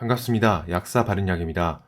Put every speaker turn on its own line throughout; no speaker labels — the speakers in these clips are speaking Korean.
반갑습니다. 약사 바른약입니다.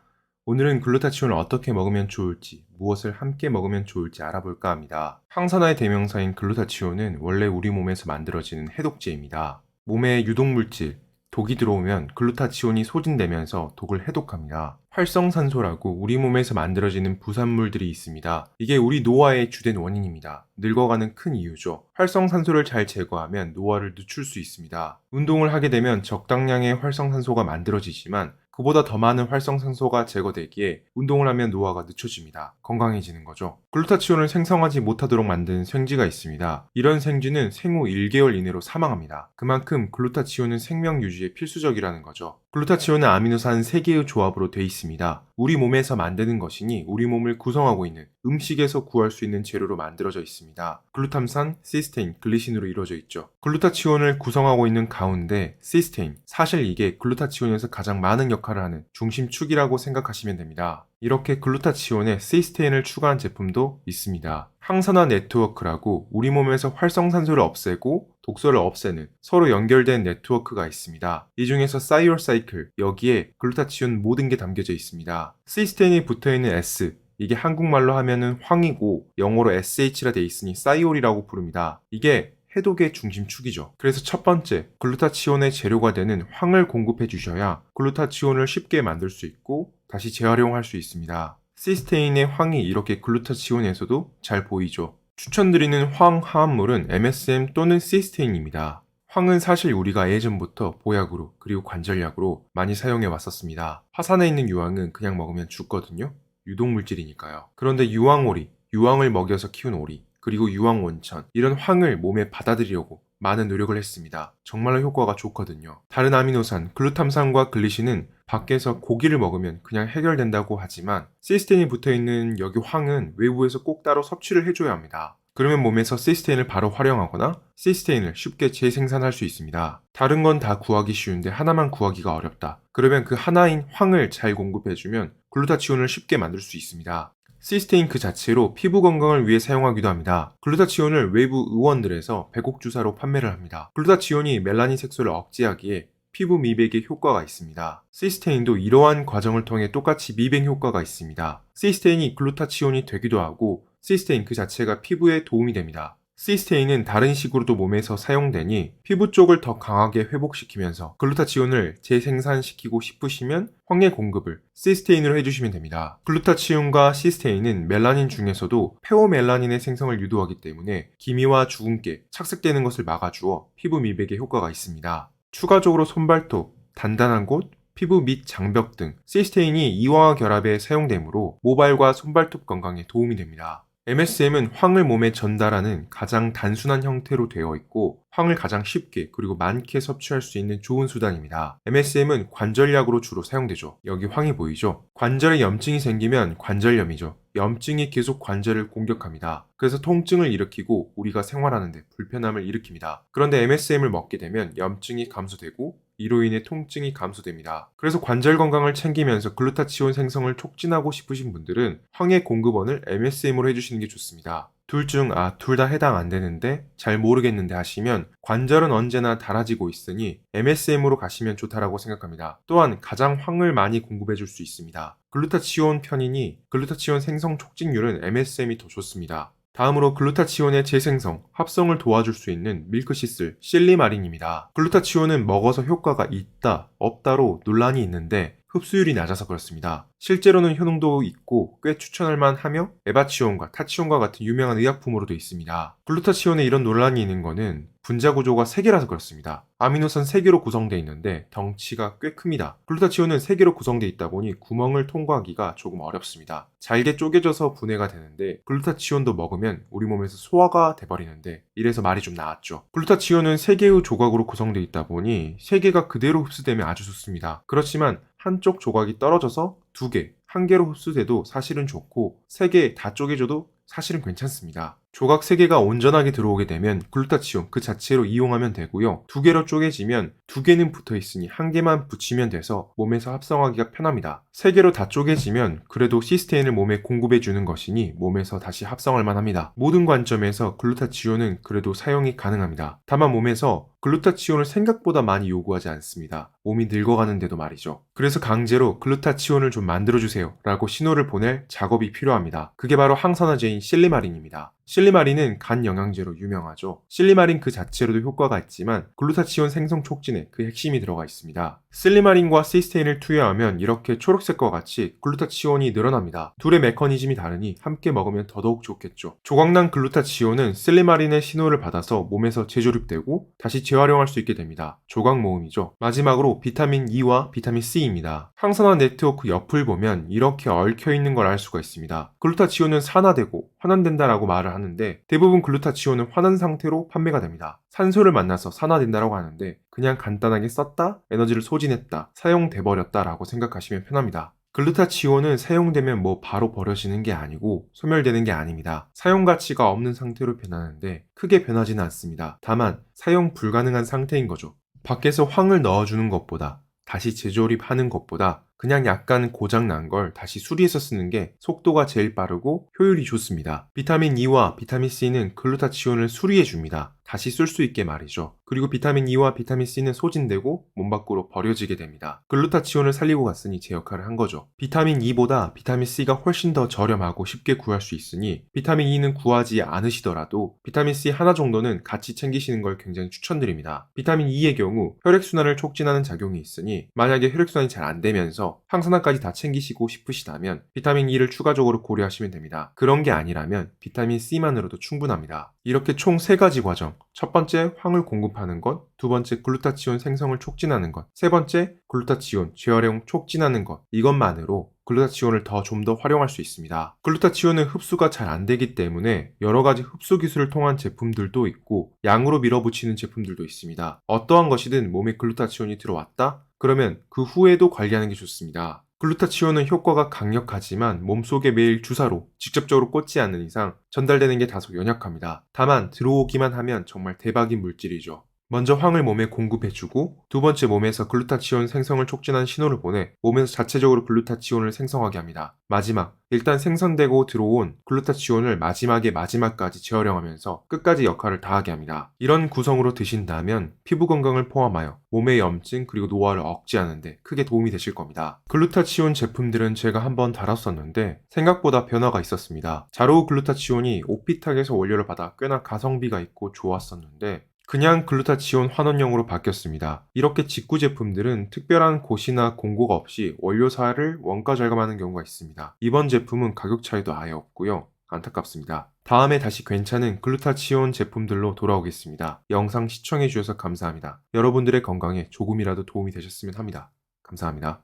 오늘은 글루타치온을 어떻게 먹으면 좋을지, 무엇을 함께 먹으면 좋을지 알아볼까 합니다. 항산화의 대명사인 글루타치온은 원래 우리 몸에서 만들어지는 해독제입니다. 몸에 유독물질, 독이 들어오면 글루타치온이 소진되면서 독을 해독합니다. 활성산소라고 우리 몸에서 만들어지는 부산물들이 있습니다. 이게 우리 노화의 주된 원인입니다. 늙어가는 큰 이유죠. 활성산소를 잘 제거하면 노화를 늦출 수 있습니다. 운동을 하게 되면 적당량의 활성산소가 만들어지지만 그보다 더 많은 활성산소가 제거되기에 운동을 하면 노화가 늦춰집니다. 건강해지는 거죠. 글루타치온을 생성하지 못하도록 만든 생쥐가 있습니다. 이런 생쥐는 생후 1개월 이내로 사망합니다. 그만큼 글루타치온은 생명 유지에 필수적이라는 거죠. 글루타치온은 아미노산 3개의 조합으로 돼 있습니다. 우리 몸에서 만드는 것이니 우리 몸을 구성하고 있는 음식에서 구할 수 있는 재료로 만들어져 있습니다. 글루탐산, 시스테인, 글리신으로 이루어져 있죠. 글루타치온을 구성하고 있는 가운데 시스테인, 사실 이게 글루타치온에서 가장 많은 역할을 하는 중심축이라고 생각하시면 됩니다. 이렇게 글루타치온에 시스테인을 추가한 제품도 있습니다. 항산화 네트워크라고 우리 몸에서 활성산소를 없애고 독소를 없애는 서로 연결된 네트워크가 있습니다. 이 중에서 사이올사이클, 여기에 글루타치온 모든 게 담겨져 있습니다. 시스테인이 붙어있는 S, 이게 한국말로 하면은 황이고 영어로 SH라 돼 있으니 사이올이라고 부릅니다. 이게 해독의 중심축이죠. 그래서 첫 번째, 글루타치온의 재료가 되는 황을 공급해 주셔야 글루타치온을 쉽게 만들 수 있고 다시 재활용할 수 있습니다. 시스테인의 황이 이렇게 글루타치온에서도 잘 보이죠. 추천드리는 황 화합물은 MSM 또는 시스테인입니다. 황은 사실 우리가 예전부터 보약으로 그리고 관절약으로 많이 사용해 왔었습니다. 화산에 있는 유황은 그냥 먹으면 죽거든요. 유독물질이니까요. 그런데 유황오리, 유황을 먹여서 키운 오리, 그리고 유황원천, 이런 황을 몸에 받아들이려고 많은 노력을 했습니다. 정말로 효과가 좋거든요. 다른 아미노산, 글루탐산과 글리신은 밖에서 고기를 먹으면 그냥 해결된다고 하지만 시스테인이 붙어있는 여기 황은 외부에서 꼭 따로 섭취를 해줘야 합니다. 그러면 몸에서 시스테인을 바로 활용하거나 시스테인을 쉽게 재생산할 수 있습니다. 다른 건 다 구하기 쉬운데 하나만 구하기가 어렵다. 그러면 그 하나인 황을 잘 공급해주면 글루타치온을 쉽게 만들 수 있습니다. 시스테인 그 자체로 피부 건강을 위해 사용하기도 합니다. 글루타치온을 외부 의원들에서 배곡 주사로 판매를 합니다. 글루타치온이 멜라닌 색소를 억제하기에 피부 미백에 효과가 있습니다. 시스테인도 이러한 과정을 통해 똑같이 미백 효과가 있습니다. 시스테인이 글루타치온이 되기도 하고 시스테인 그 자체가 피부에 도움이 됩니다. 시스테인은 다른 식으로도 몸에서 사용되니 피부 쪽을 더 강하게 회복시키면서 글루타치온을 재생산시키고 싶으시면 황의 공급을 시스테인으로 해주시면 됩니다. 글루타치온과 시스테인은 멜라닌 중에서도 페오멜라닌의 생성을 유도하기 때문에 기미와 주근깨, 착색되는 것을 막아주어 피부 미백에 효과가 있습니다. 추가적으로 손발톱, 단단한 곳, 피부 및 장벽 등 시스테인이 이와와 결합에 사용되므로 모발과 손발톱 건강에 도움이 됩니다. MSM은 황을 몸에 전달하는 가장 단순한 형태로 되어 있고 황을 가장 쉽게 그리고 많게 섭취할 수 있는 좋은 수단입니다. MSM은 관절약으로 주로 사용되죠. 여기 황이 보이죠? 관절에 염증이 생기면 관절염이죠. 염증이 계속 관절을 공격합니다. 그래서 통증을 일으키고 우리가 생활하는데 불편함을 일으킵니다. 그런데 MSM을 먹게 되면 염증이 감소되고 이로 인해 통증이 감소됩니다. 그래서 관절 건강을 챙기면서 글루타치온 생성을 촉진하고 싶으신 분들은 황의 공급원을 MSM으로 해주시는 게 좋습니다. 둘 다 해당 안 되는데 잘 모르겠는데 하시면 관절은 언제나 닳아지고 있으니 MSM으로 가시면 좋다라고 생각합니다. 또한 가장 황을 많이 공급해 줄 수 있습니다. 글루타치온 편이니 글루타치온 생성 촉진율은 MSM이 더 좋습니다. 다음으로 글루타치온의 재생성, 합성을 도와줄 수 있는 밀크시슬, 실리마린입니다. 글루타치온은 먹어서 효과가 있다, 없다로 논란이 있는데 흡수율이 낮아서 그렇습니다. 실제로는 효능도 있고 꽤 추천할 만하며 에바치온과 타치온과 같은 유명한 의약품으로도 있습니다. 글루타치온에 이런 논란이 있는 거는 분자 구조가 3개라서 그렇습니다. 아미노산 3개로 구성되어 있는데 덩치가 꽤 큽니다. 글루타치온은 3개로 구성되어 있다 보니 구멍을 통과하기가 조금 어렵습니다. 잘게 쪼개져서 분해가 되는데 글루타치온도 먹으면 우리 몸에서 소화가 돼버리는데 이래서 말이 좀 나왔죠. 글루타치온은 3개의 조각으로 구성되어 있다 보니 3개가 그대로 흡수되면 아주 좋습니다. 그렇지만 한쪽 조각이 떨어져서 2개, 1개로 흡수돼도 사실은 좋고 3개 다 쪼개져도 사실은 괜찮습니다. 조각 3개가 온전하게 들어오게 되면 글루타치온 그 자체로 이용하면 되고요. 2개로 쪼개지면 2개는 붙어 있으니 1개만 붙이면 돼서 몸에서 합성하기가 편합니다. 3개로 다 쪼개지면 그래도 시스테인을 몸에 공급해 주는 것이니 몸에서 다시 합성할 만합니다. 모든 관점에서 글루타치온은 그래도 사용이 가능합니다. 다만 몸에서 글루타치온을 생각보다 많이 요구하지 않습니다. 몸이 늙어가는데도 말이죠. 그래서 강제로 글루타치온을 좀 만들어주세요 라고 신호를 보낼 작업이 필요합니다. 그게 바로 항산화제인 실리마린입니다. 실리마린은 간 영양제로 유명하죠. 실리마린 그 자체로도 효과가 있지만 글루타치온 생성 촉진에 그 핵심이 들어가 있습니다. 실리마린과 시스테인을 투여하면 이렇게 초록색과 같이 글루타치온이 늘어납니다. 둘의 메커니즘이 다르니 함께 먹으면 더더욱 좋겠죠. 조각난 글루타치온은 실리마린의 신호를 받아서 몸에서 재조립되고 다시 재활용할 수 있게 됩니다. 조각 모음이죠. 마지막으로 비타민 E와 비타민 C입니다. 항산화 네트워크 옆을 보면 이렇게 얽혀있는 걸 알 수가 있습니다. 글루타치온은 산화되고 환원된다라고 말을 하는데 대부분 글루타치온은 환원 상태로 판매가 됩니다. 산소를 만나서 산화된다라고 하는데 그냥 간단하게 썼다, 에너지를 소진했다, 사용돼버렸다 라고 생각하시면 편합니다. 글루타치온은 사용되면 뭐 바로 버려지는 게 아니고 소멸되는 게 아닙니다. 사용 가치가 없는 상태로 변하는데 크게 변하지는 않습니다. 다만 사용 불가능한 상태인 거죠. 밖에서 황을 넣어주는 것보다 다시 재조립하는 것보다 그냥 약간 고장난 걸 다시 수리해서 쓰는 게 속도가 제일 빠르고 효율이 좋습니다. 비타민 E와 비타민 C는 글루타치온을 수리해줍니다. 다시 쓸 수 있게 말이죠. 그리고 비타민 E와 비타민 C는 소진되고 몸 밖으로 버려지게 됩니다. 글루타치온을 살리고 갔으니 제 역할을 한 거죠. 비타민 E보다 비타민 C가 훨씬 더 저렴하고 쉽게 구할 수 있으니 비타민 E는 구하지 않으시더라도 비타민 C 하나 정도는 같이 챙기시는 걸 굉장히 추천드립니다. 비타민 E의 경우 혈액순환을 촉진하는 작용이 있으니 만약에 혈액순환이 잘 안 되면서 항산화까지 다 챙기시고 싶으시다면 비타민 E를 추가적으로 고려하시면 됩니다. 그런 게 아니라면 비타민 C만으로도 충분합니다. 이렇게 총 3가지 과정. 첫 번째, 황을 공급하는 것. 두 번째, 글루타치온 생성을 촉진하는 것. 세 번째, 글루타치온 재활용 촉진하는 것. 이것만으로 글루타치온을 좀 더 활용할 수 있습니다. 글루타치온은 흡수가 잘 안 되기 때문에 여러 가지 흡수 기술을 통한 제품들도 있고 양으로 밀어붙이는 제품들도 있습니다. 어떠한 것이든 몸에 글루타치온이 들어왔다? 그러면 그 후에도 관리하는 게 좋습니다. 글루타치온은 효과가 강력하지만 몸속에 매일 주사로 직접적으로 꽂지 않는 이상 전달되는 게 다소 연약합니다. 다만 들어오기만 하면 정말 대박인 물질이죠. 먼저 황을 몸에 공급해주고 두 번째 몸에서 글루타치온 생성을 촉진하는 신호를 보내 몸에서 자체적으로 글루타치온을 생성하게 합니다. 마지막, 일단 생성되고 들어온 글루타치온을 마지막까지 재활용하면서 끝까지 역할을 다하게 합니다. 이런 구성으로 드신다면 피부 건강을 포함하여 몸의 염증 그리고 노화를 억제하는데 크게 도움이 되실 겁니다. 글루타치온 제품들은 제가 한번 다뤘었는데 생각보다 변화가 있었습니다. 자로우 글루타치온이 오피탁에서 원료를 받아 꽤나 가성비가 있고 좋았었는데 그냥 글루타치온 환원용으로 바뀌었습니다. 이렇게 직구 제품들은 특별한 고시나 공고가 없이 원료사를 원가 절감하는 경우가 있습니다. 이번 제품은 가격 차이도 아예 없고요. 안타깝습니다. 다음에 다시 괜찮은 글루타치온 제품들로 돌아오겠습니다. 영상 시청해주셔서 감사합니다. 여러분들의 건강에 조금이라도 도움이 되셨으면 합니다. 감사합니다.